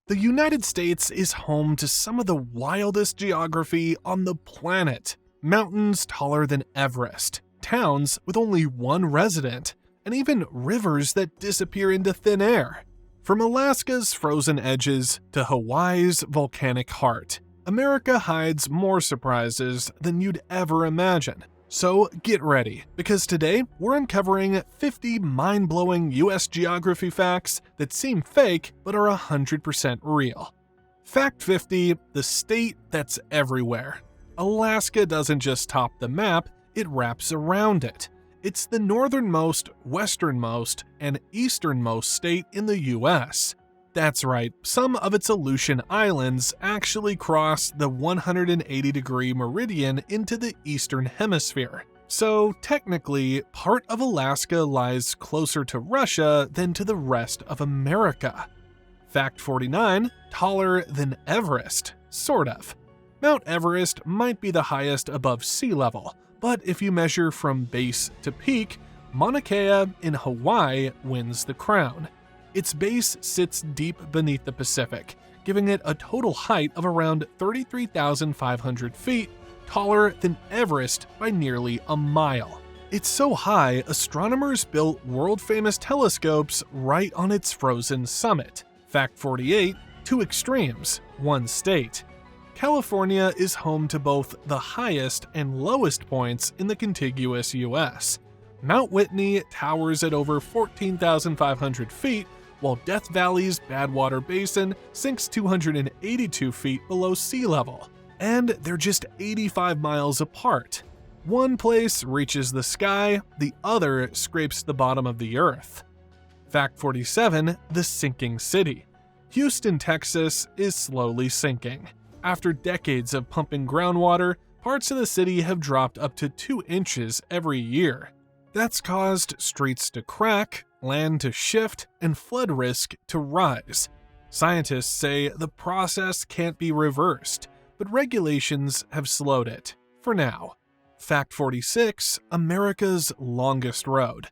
The United States is home to some of the wildest geography on the planet. Mountains taller than Everest, towns with only one resident, and even rivers that disappear into thin air. From Alaska's frozen edges to Hawaii's volcanic heart, America hides more surprises than you'd ever imagine. So get ready, because today we're uncovering 50 mind-blowing US geography facts that seem fake but are 100% real. Fact 50, the state that's everywhere. Alaska doesn't just top the map, it wraps around it. It's the northernmost, westernmost, and easternmost state in the US. That's right, some of its Aleutian Islands actually cross the 180-degree meridian into the eastern hemisphere. So technically, part of Alaska lies closer to Russia than to the rest of America. Fact 49, taller than Everest, sort of. Mount Everest might be the highest above sea level, but if you measure from base to peak, Mauna Kea in Hawaii wins the crown. Its base sits deep beneath the Pacific, giving it a total height of around 33,500 feet, taller than Everest by nearly a mile. It's so high, astronomers built world-famous telescopes right on its frozen summit. Fact 48, two extremes, one state. California is home to both the highest and lowest points in the contiguous US. Mount Whitney towers at over 14,500 feet, while Death Valley's Badwater Basin sinks 282 feet below sea level. And they're just 85 miles apart. One place reaches the sky, the other scrapes the bottom of the earth. Fact 47, the sinking city. Houston, Texas is slowly sinking. After decades of pumping groundwater, parts of the city have dropped up to 2 inches every year. That's caused streets to crack, land to shift, and flood risk to rise. Scientists say the process can't be reversed, but regulations have slowed it, for now. Fact 46, America's longest road.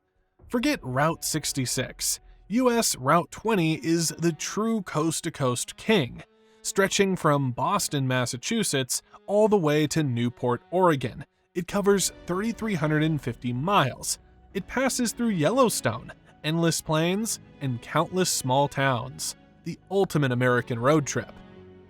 Forget Route 66. US Route 20 is the true coast-to-coast king, stretching from Boston, Massachusetts, all the way to Newport, Oregon. It covers 3,350 miles. It passes through Yellowstone, endless plains, and countless small towns. The ultimate American road trip.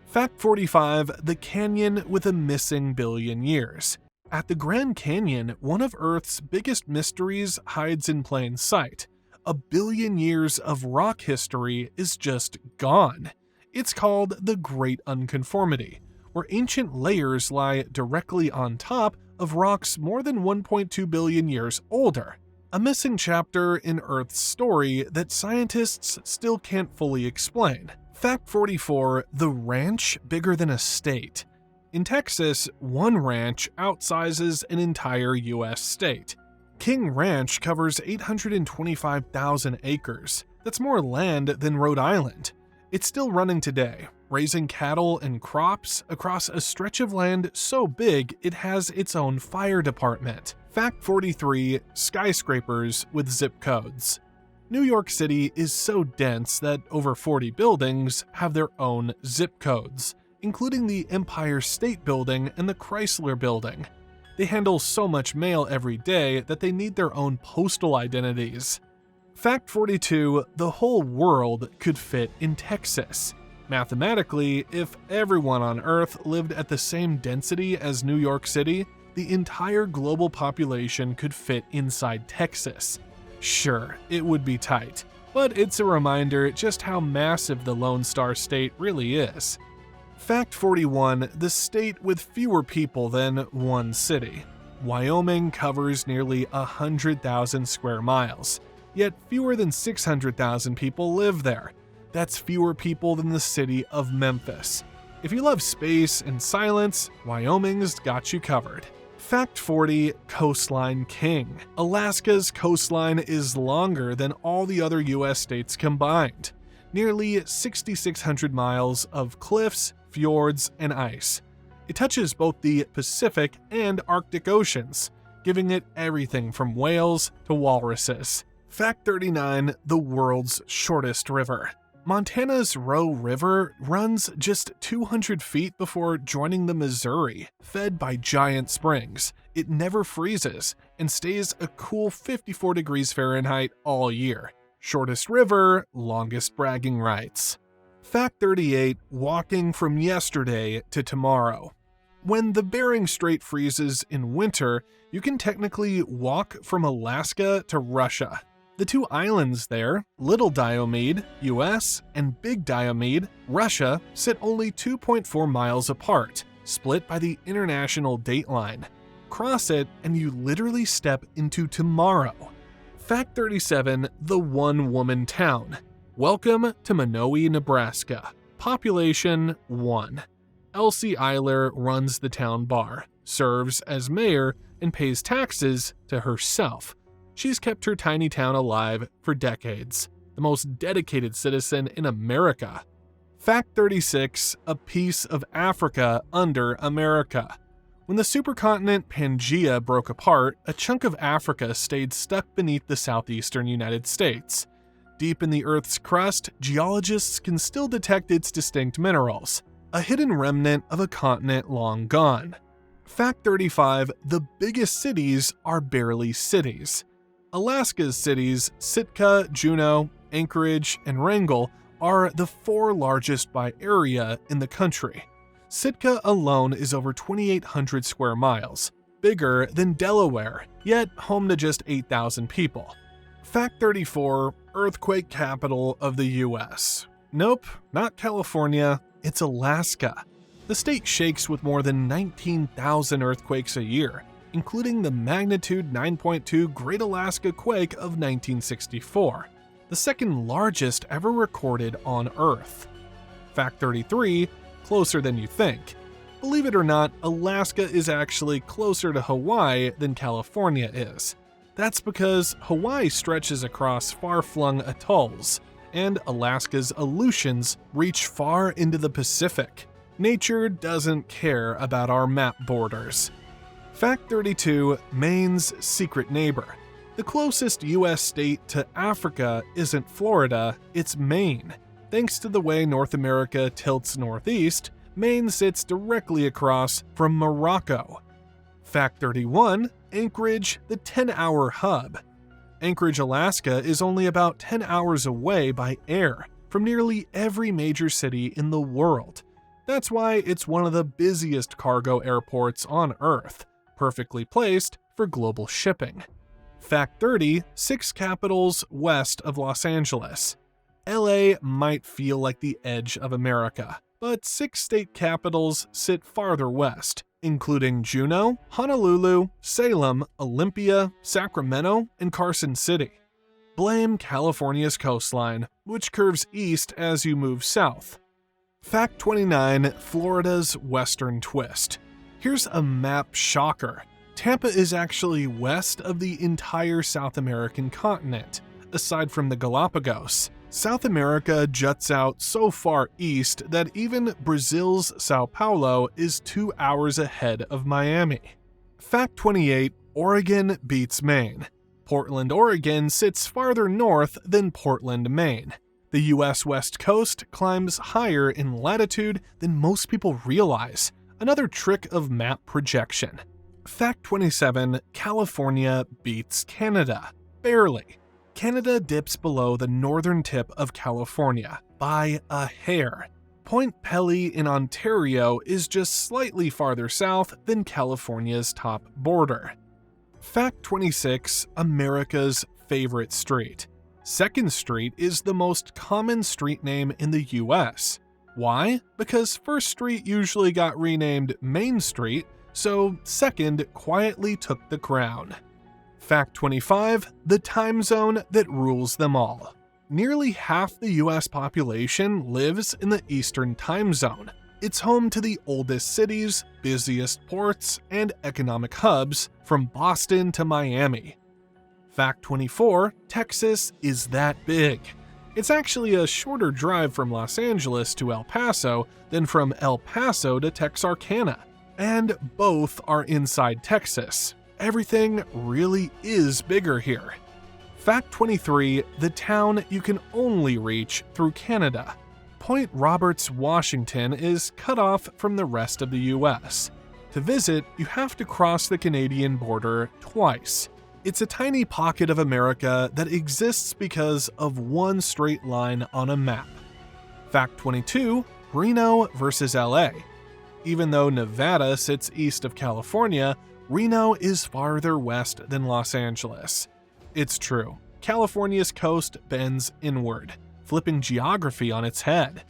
Fact 45, the canyon with a missing billion years. At the Grand Canyon, one of Earth's biggest mysteries hides in plain sight. A billion years of rock history is just gone. It's called the Great Unconformity, where ancient layers lie directly on top of rocks more than 1.2 billion years older. A missing chapter in Earth's story that scientists still can't fully explain. Fact 44, the ranch bigger than a state. In Texas, one ranch outsizes an entire US state. King Ranch covers 825,000 acres. That's more land than Rhode Island. It's still running today, raising cattle and crops across a stretch of land so big it has its own fire department. Fact 43, skyscrapers with zip codes. New York City is so dense that over 40 buildings have their own zip codes, including the Empire State Building and the Chrysler Building. They handle so much mail every day that they need their own postal identities. Fact 42, the whole world could fit in Texas. Mathematically, if everyone on Earth lived at the same density as New York City, the entire global population could fit inside Texas. Sure, it would be tight, but it's a reminder just how massive the Lone Star State really is. Fact 41, the state with fewer people than one city. Wyoming covers nearly 100,000 square miles, yet fewer than 600,000 people live there. That's fewer people than the city of Memphis. If you love space and silence, Wyoming's got you covered. Fact 40, coastline king. Alaska's coastline is longer than all the other US states combined. Nearly 6,600 miles of cliffs, fjords, and ice. It touches both the Pacific and Arctic Oceans, giving it everything from whales to walruses. Fact 39, the world's shortest river. Montana's Roe River runs just 200 feet before joining the Missouri. Fed by giant springs, it never freezes and stays a cool 54 degrees Fahrenheit all year. Shortest river, longest bragging rights. Fact 38, walking from yesterday to tomorrow. When the Bering Strait freezes in winter, you can technically walk from Alaska to Russia. The two islands there, Little Diomede, US, and Big Diomede, Russia, sit only 2.4 miles apart, split by the international date line. Cross it and you literally step into tomorrow. Fact 37, the one-woman town. Welcome to Minowi, Nebraska. Population 1. Elsie Eiler runs the town bar, serves as mayor, and pays taxes to herself. She's kept her tiny town alive for decades. The most dedicated citizen in America. Fact 36, a piece of Africa under America. When the supercontinent Pangaea broke apart, a chunk of Africa stayed stuck beneath the southeastern United States. Deep in the Earth's crust, geologists can still detect its distinct minerals, a hidden remnant of a continent long gone. Fact 35, the biggest cities are barely cities. Alaska's cities, Sitka, Juneau, Anchorage, and Wrangell, are the 4 largest by area in the country. Sitka alone is over 2,800 square miles, bigger than Delaware, yet home to just 8,000 people. Fact 34, earthquake capital of the US. Nope, not California, it's Alaska. The state shakes with more than 19,000 earthquakes a year, including the magnitude 9.2 Great Alaska Quake of 1964, the second largest ever recorded on Earth. Fact 33, closer than you think. Believe it or not, Alaska is actually closer to Hawaii than California is. That's because Hawaii stretches across far-flung atolls, and Alaska's Aleutians reach far into the Pacific. Nature doesn't care about our map borders. Fact 32, Maine's secret neighbor. The closest US state to Africa isn't Florida, it's Maine. Thanks to the way North America tilts northeast, Maine sits directly across from Morocco. Fact 31, Anchorage, the 10-hour hub. Anchorage, Alaska is only about 10 hours away by air from nearly every major city in the world. That's why it's one of the busiest cargo airports on Earth, perfectly placed for global shipping. Fact 30, 6 capitals west of Los Angeles. LA might feel like the edge of America, but 6 state capitals sit farther west, including Juneau, Honolulu, Salem, Olympia, Sacramento, and Carson City. Blame California's coastline, which curves east as you move south. Fact 29, Florida's western twist. Here's a map shocker. Tampa is actually west of the entire South American continent, aside from the Galapagos. South America juts out so far east that even Brazil's Sao Paulo is 2 hours ahead of Miami. Fact 28, Oregon beats Maine. Portland, Oregon sits farther north than Portland, Maine. The US West Coast climbs higher in latitude than most people realize, another trick of map projection. Fact 27, California beats Canada. Barely. Canada dips below the northern tip of California by a hair. Point Pelly in Ontario is just slightly farther south than California's top border. Fact 26, America's favorite street. 2nd Street is the most common street name in the US. Why? Because 1st Street usually got renamed Main Street, so 2nd quietly took the crown. Fact 25, the time zone that rules them all. Nearly half the US population lives in the Eastern time zone. It's home to the oldest cities, busiest ports, and economic hubs from Boston to Miami. Fact 24, Texas is that big. It's actually a shorter drive from Los Angeles to El Paso than from El Paso to Texarkana. And both are inside Texas. Everything really is bigger here. Fact 23, the town you can only reach through Canada. Point Roberts, Washington is cut off from the rest of the US. To visit, you have to cross the Canadian border twice. It's a tiny pocket of America that exists because of one straight line on a map. Fact 22, Reno versus LA. Even though Nevada sits east of California, Reno is farther west than Los Angeles. It's true, California's coast bends inward, flipping geography on its head.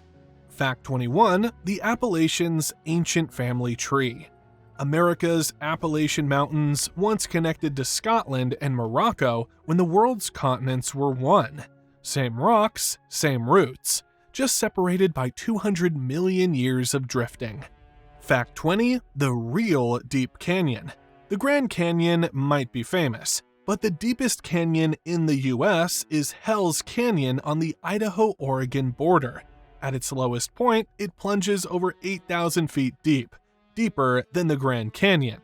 Fact 21, the Appalachians' ancient family tree. America's Appalachian Mountains once connected to Scotland and Morocco when the world's continents were one. Same rocks, same roots, just separated by 200 million years of drifting. Fact 20, the real deep canyon. The Grand Canyon might be famous, but the deepest canyon in the US is Hell's Canyon on the Idaho-Oregon border. At its lowest point, it plunges over 8,000 feet deep, deeper than the Grand Canyon.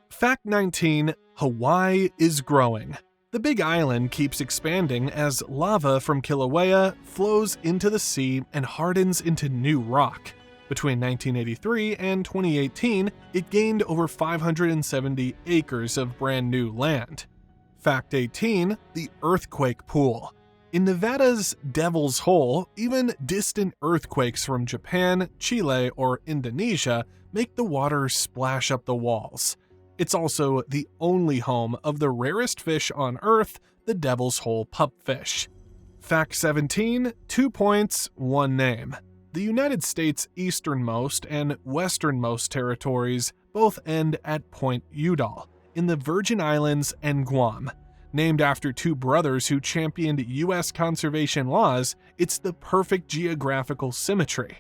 Fact 19, Hawaii is growing. The Big Island keeps expanding as lava from Kilauea flows into the sea and hardens into new rock. Between 1983 and 2018, it gained over 570 acres of brand new land. Fact 18, the earthquake pool. In Nevada's Devil's Hole, even distant earthquakes from Japan, Chile, or Indonesia make the water splash up the walls. It's also the only home of the rarest fish on Earth, the Devil's Hole pupfish. Fact 17, 2 points, 1 name. The United States' easternmost and westernmost territories both end at Point Udall, in the Virgin Islands and Guam. Named after two brothers who championed U.S. conservation laws, it's the perfect geographical symmetry.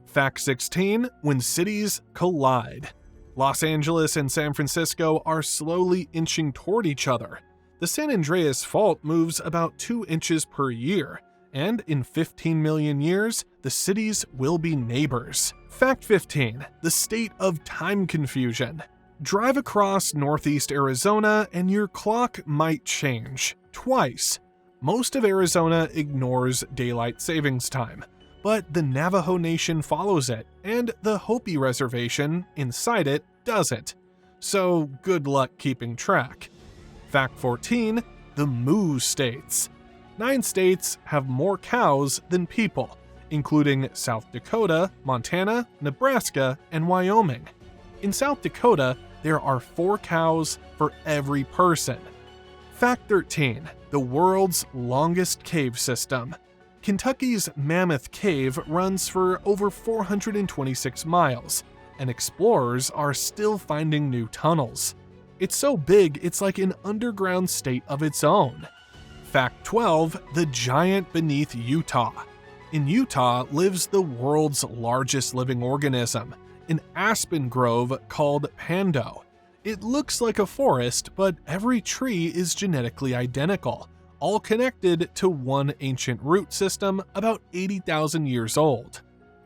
Fact 16, when cities collide. Los Angeles and San Francisco are slowly inching toward each other. The San Andreas Fault moves about 2 inches per year, and in 15 million years, the cities will be neighbors. Fact 15, the state of time confusion. Drive across northeast Arizona and your clock might change, twice. Most of Arizona ignores daylight savings time, but the Navajo Nation follows it, and the Hopi Reservation inside it doesn't. So good luck keeping track. Fact 14, the Moo States. 9 states have more cows than people, including South Dakota, Montana, Nebraska, and Wyoming. In South Dakota, there are 4 cows for every person. Fact 13, the world's longest cave system. Kentucky's Mammoth Cave runs for over 426 miles, and explorers are still finding new tunnels. It's so big, it's like an underground state of its own. Fact 12, the giant beneath Utah. In Utah lives the world's largest living organism, an aspen grove called Pando. It looks like a forest, but every tree is genetically identical, all connected to one ancient root system about 80,000 years old.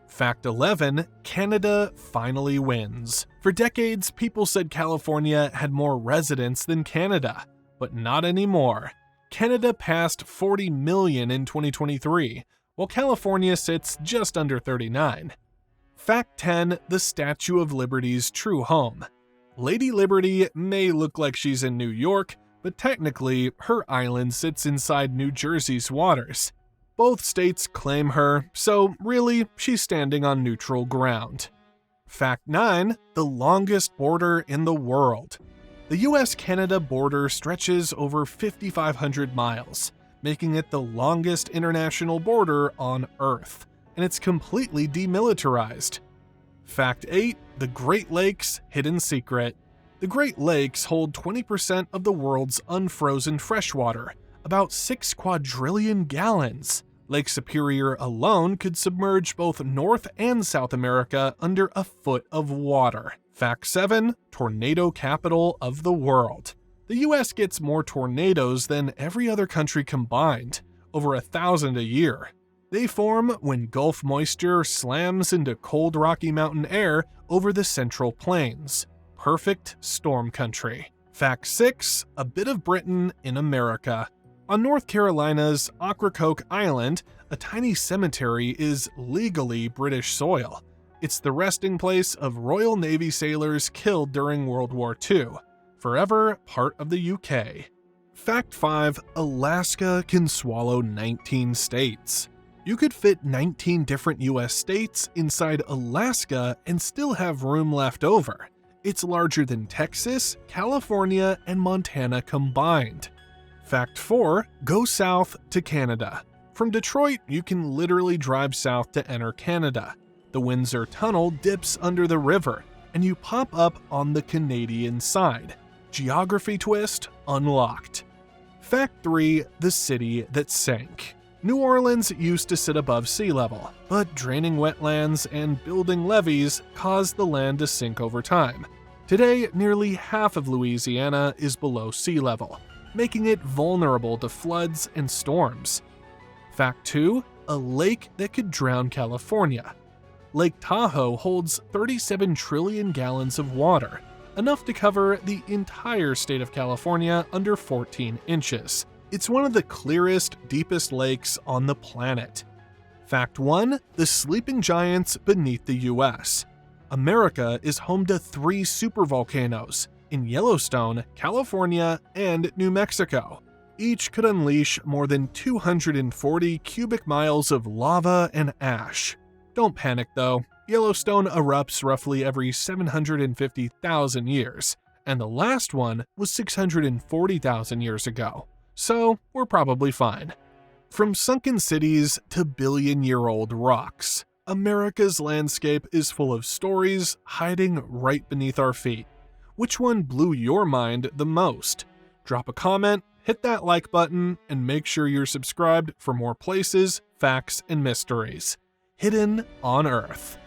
Fact 11, Canada finally wins. For decades, people said California had more residents than Canada, but not anymore. Canada passed 40 million in 2023, while California sits just under 39. Fact 10, the Statue of Liberty's true home. Lady Liberty may look like she's in New York, but technically, her island sits inside New Jersey's waters. Both states claim her, so really, she's standing on neutral ground. Fact 9, the longest border in the world. The US-Canada border stretches over 5,500 miles, making it the longest international border on Earth, and it's completely demilitarized. Fact 8, the Great Lakes' hidden secret. The Great Lakes hold 20% of the world's unfrozen freshwater, about 6 quadrillion gallons. Lake Superior alone could submerge both North and South America under a foot of water. Fact 7, tornado capital of the world. The US gets more tornadoes than every other country combined, over 1,000 a year. They form when Gulf moisture slams into cold Rocky Mountain air over the Central Plains. Perfect storm country. Fact 6, a bit of Britain in America. On North Carolina's Ocracoke Island, a tiny cemetery is legally British soil. It's the resting place of Royal Navy sailors killed during World War II, forever part of the UK. Fact 5. Alaska can swallow 19 states. You could fit 19 different US states inside Alaska and still have room left over. It's larger than Texas, California, and Montana combined. Fact 4. Go south to Canada. From Detroit, you can literally drive south to enter Canada. The Windsor Tunnel dips under the river, and you pop up on the Canadian side. Geography twist unlocked. Fact 3. The city that sank. New Orleans used to sit above sea level, but draining wetlands and building levees caused the land to sink over time. Today, nearly half of Louisiana is below sea level, making it vulnerable to floods and storms. Fact 2. A lake that could drown California. Lake Tahoe holds 37 trillion gallons of water, enough to cover the entire state of California under 14 inches. It's one of the clearest, deepest lakes on the planet. Fact 1. The sleeping giants beneath the US. America is home to 3 supervolcanoes in Yellowstone, California, and New Mexico. Each could unleash more than 240 cubic miles of lava and ash. Don't panic though, Yellowstone erupts roughly every 750,000 years, and the last one was 640,000 years ago. So we're probably fine. From sunken cities to billion-year-old rocks, America's landscape is full of stories hiding right beneath our feet. Which one blew your mind the most? Drop a comment, hit that like button, and make sure you're subscribed for more places, facts, and mysteries hidden on Earth.